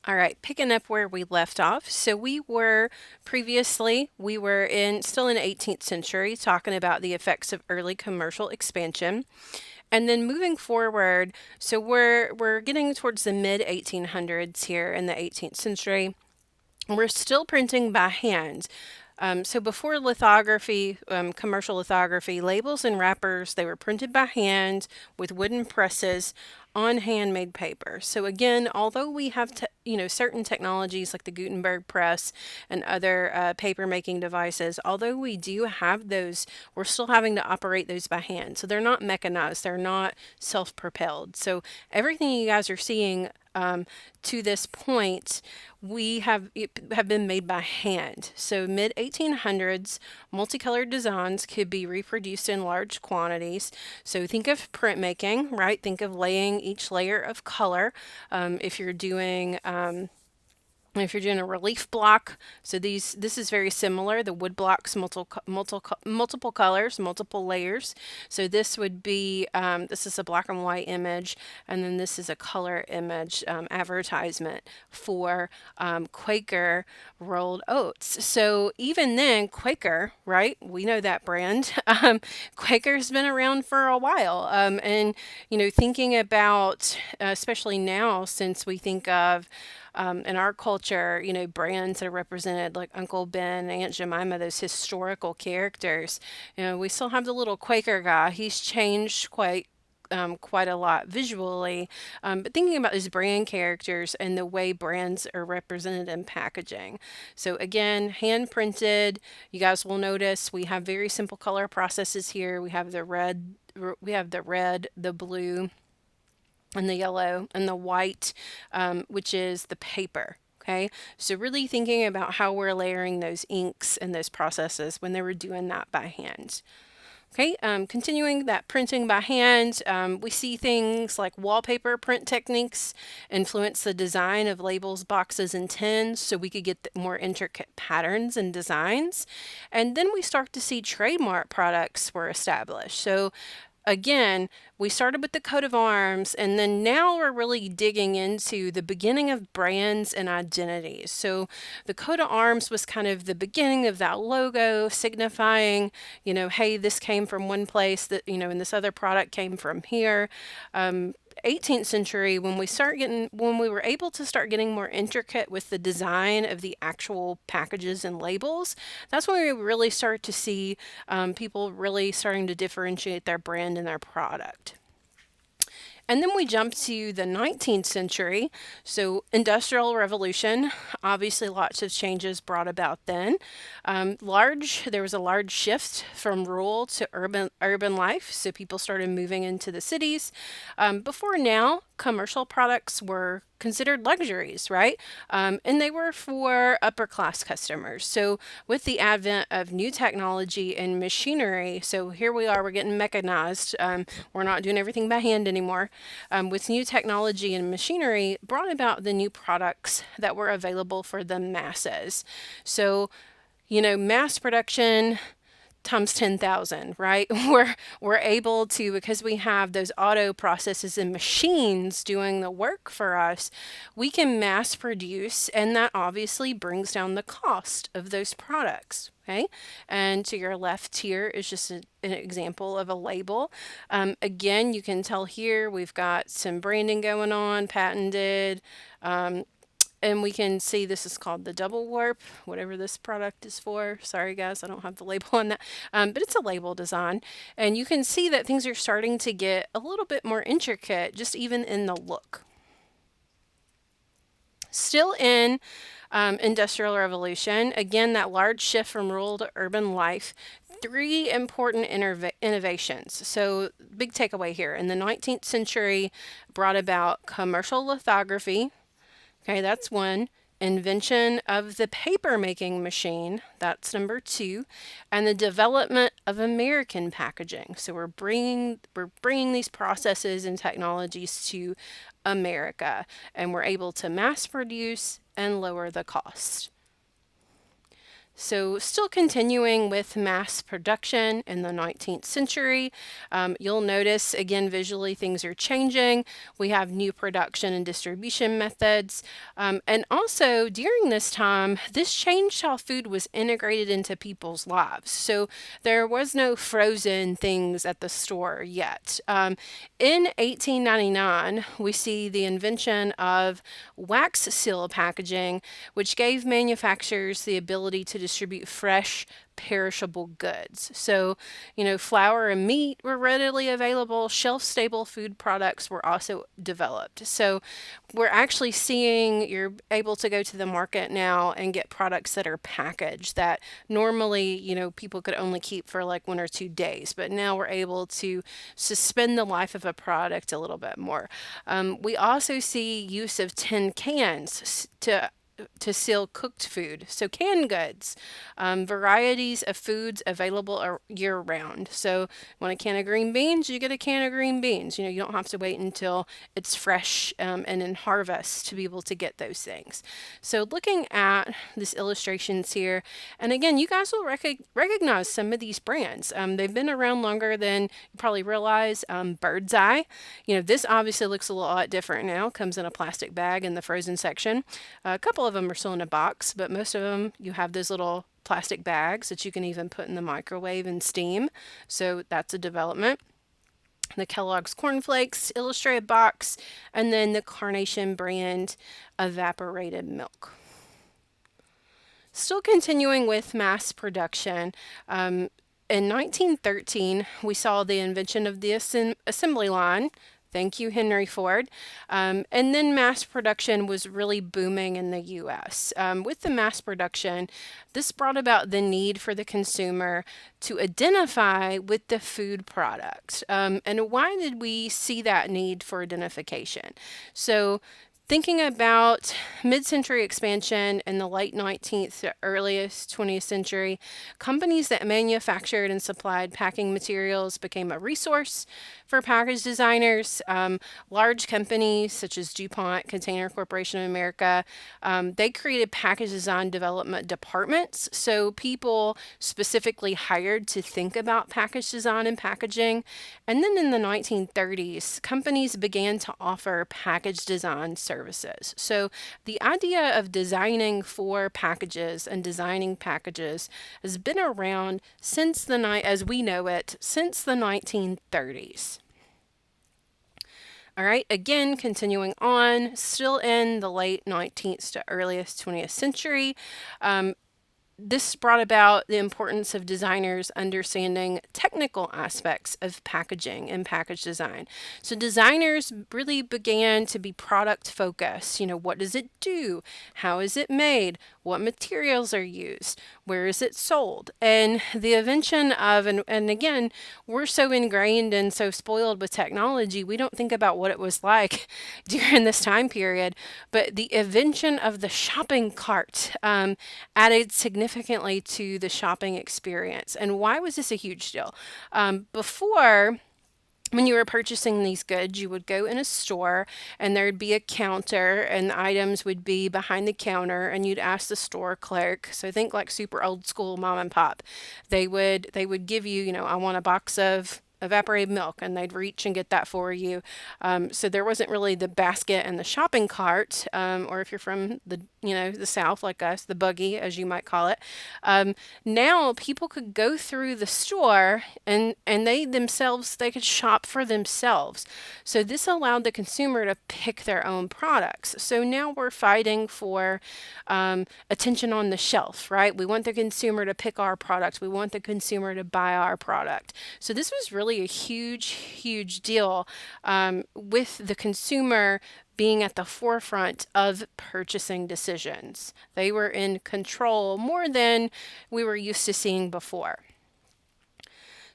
All right, picking up where we left off. So we were in still in the 18th century talking about the effects of early commercial expansion. And then moving forward, so we're getting towards the mid 1800s here in the 18th century. We're still printing by hand. So before lithography, commercial lithography, labels and wrappers, they were printed by hand with wooden presses on handmade paper. So again, although we have certain technologies like the Gutenberg press and other paper making devices, although we do have those, we're still having to operate those by hand. So they're not mechanized, they're not self-propelled. So everything you guys are seeing to this point, have been made by hand. So mid 1800s, multicolored designs could be reproduced in large quantities. So think of printmaking, right? Think of laying each layer of color. If you're doing if you're doing a relief block, so this is very similar. The wood blocks multiple colors, multiple layers. So this would be this is a black and white image, and then this is a color image advertisement for Quaker rolled oats. So even then, Quaker, right? We know that brand. Quaker's been around for a while, and thinking about especially now since we think of in our culture, brands that are represented like Uncle Ben, Aunt Jemima, those historical characters. We still have the little Quaker guy. He's changed quite a lot visually, but thinking about these brand characters and the way brands are represented in packaging. So again, hand printed. You guys will notice we have very simple color processes here. We have the red, the blue, and the yellow and the white, which is the paper. Okay, so really thinking about how we're layering those inks and those processes when they were doing that by hand. Okay, continuing that printing by hand, we see things like wallpaper print techniques influence the design of labels, boxes, and tins so we could get more intricate patterns and designs. And then we start to see trademark products were established. So again, we started with the coat of arms, and then now we're really digging into the beginning of brands and identities. So, the coat of arms was kind of the beginning of that logo, signifying, hey, this came from one place and this other product came from here. 18th century when we were able to start getting more intricate with the design of the actual packages and labels, that's when we really start to see people really starting to differentiate their brand and their product. And then we jump to the 19th century. So, Industrial Revolution, obviously, lots of changes brought about then. There was a large shift from rural to urban life. So, people started moving into the cities. Before now, commercial products were considered luxuries, right? And they were for upper class customers. So, with the advent of new technology and machinery, so here we are, we're getting mechanized. We're not doing everything by hand anymore. With new technology and machinery, brought about the new products that were available for the masses. So, mass production times 10,000, right? We're able to, because we have those auto processes and machines doing the work for us, we can mass produce, and that obviously brings down the cost of those products. Okay, and to your left here is just an example of a label. Again, you can tell here we've got some branding going on, patented. And we can see this is called the double warp, whatever this product is for. Sorry, guys, I don't have the label on that. But it's a label design. And you can see that things are starting to get a little bit more intricate, just even in the look. Still in Industrial Revolution, again, that large shift from rural to urban life. Three important innovations. So, big takeaway here. In the 19th century, brought about commercial lithography. Okay, that's one. Invention of the paper making machine, that's number two, and the development of American packaging. So we're bringing these processes and technologies to America, and we're able to mass produce and lower the cost. So, still continuing with mass production in the 19th century, you'll notice again visually things are changing. We have new production and distribution methods. And also during this time, this changed how food was integrated into people's lives. So, there was no frozen things at the store yet. In 1899, we see the invention of wax seal packaging, which gave manufacturers the ability to distribute fresh, perishable goods. So, flour and meat were readily available. Shelf stable food products were also developed. So, we're actually seeing you're able to go to the market now and get products that are packaged that normally, people could only keep for like 1 or 2 days. But now we're able to suspend the life of a product a little bit more. We also see use of tin cans to seal cooked food. So canned goods, varieties of foods available year round. So want a can of green beans, you get a can of green beans. You don't have to wait until it's fresh and in harvest to be able to get those things. So looking at these illustrations here, and again, you guys will recognize some of these brands. They've been around longer than you probably realize. Bird's Eye, this obviously looks a lot different now. Comes in a plastic bag in the frozen section. A couple of them are still in a box, but most of them you have those little plastic bags that you can even put in the microwave and steam. So that's a development. The Kellogg's Corn Flakes illustrated box, and then the Carnation brand evaporated milk. Still continuing with mass production, in 1913, we saw the invention of the assembly line. Thank you, Henry Ford. And then mass production was really booming in the US. With the mass production, this brought about the need for the consumer to identify with the food product. And why did we see that need for identification? So, thinking about mid-century expansion in the late 19th to earliest 20th century, companies that manufactured and supplied packing materials became a resource for package designers. Large companies such as DuPont, Container Corporation of America, they created package design development departments. So people specifically hired to think about package design and packaging. And then in the 1930s, companies began to offer package design services. So the idea of designing for packages and designing packages has been around since the night as we know it since the 1930s. All right, again, continuing on, still in the late 19th to earliest 20th century. This brought about the importance of designers understanding technical aspects of packaging and package design. So designers really began to be product focused. What does it do? How is it made? What materials are used? Where is it sold? And the invention of, and again, we're so ingrained and so spoiled with technology, we don't think about what it was like during this time period. But the invention of the shopping cart added significantly to the shopping experience. And why was this a huge deal? Before, when you were purchasing these goods, you would go in a store and there'd be a counter and the items would be behind the counter and you'd ask the store clerk. So think like super old school mom and pop. They would give you, I want a box of evaporated milk, and they'd reach and get that for you. So there wasn't really the basket and the shopping cart, or if you're from the South like us, the buggy, as you might call it. Now people could go through the store and they could shop for themselves. So this allowed the consumer to pick their own products. So now we're fighting for attention on the shelf, right? We want the consumer to pick our product. We want the consumer to buy our product. So this was really a huge, huge deal with the consumer being at the forefront of purchasing decisions. They were in control more than we were used to seeing before.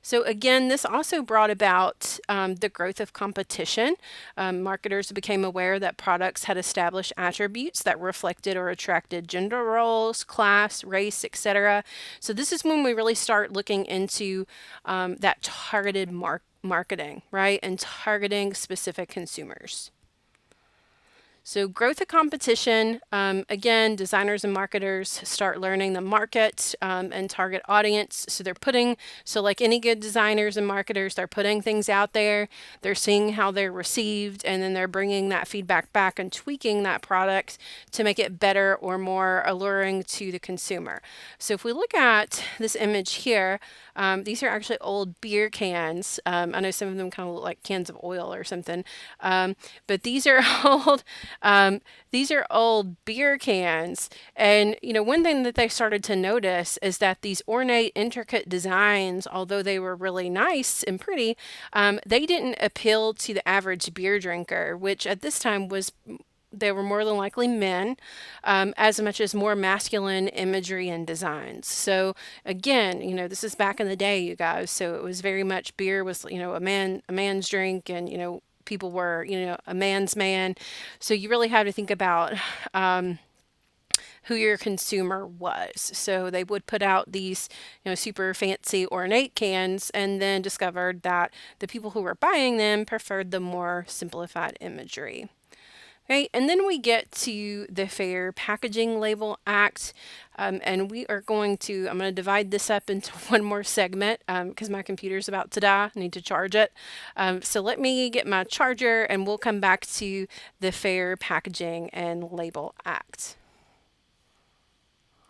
So again, this also brought about the growth of competition. Marketers became aware that products had established attributes that reflected or attracted gender roles, class, race, etc. So this is when we really start looking into that targeted marketing, right? And targeting specific consumers. So growth of competition, again, designers and marketers start learning the market and target audience. So so like any good designers and marketers, they're putting things out there, they're seeing how they're received, and then they're bringing that feedback back and tweaking that product to make it better or more alluring to the consumer. So if we look at this image here, these are actually old beer cans. I know some of them kind of look like cans of oil or something, but these are old. These are old beer cans, and one thing that they started to notice is that these ornate, intricate designs, although they were really nice and pretty, they didn't appeal to the average beer drinker, which at this time was they were more than likely men, as much as more masculine imagery and designs. So again, this is back in the day, you guys. So it was very much beer was, a man's drink, and people were, a man's man. So you really have to think about who your consumer was. So they would put out these, super fancy ornate cans, and then discovered that the people who were buying them preferred the more simplified imagery. Okay, and then we get to the Fair Packaging Label Act, and I'm going to divide this up into one more segment because my computer's about to die. I need to charge it. So let me get my charger, and we'll come back to the Fair Packaging and Label Act.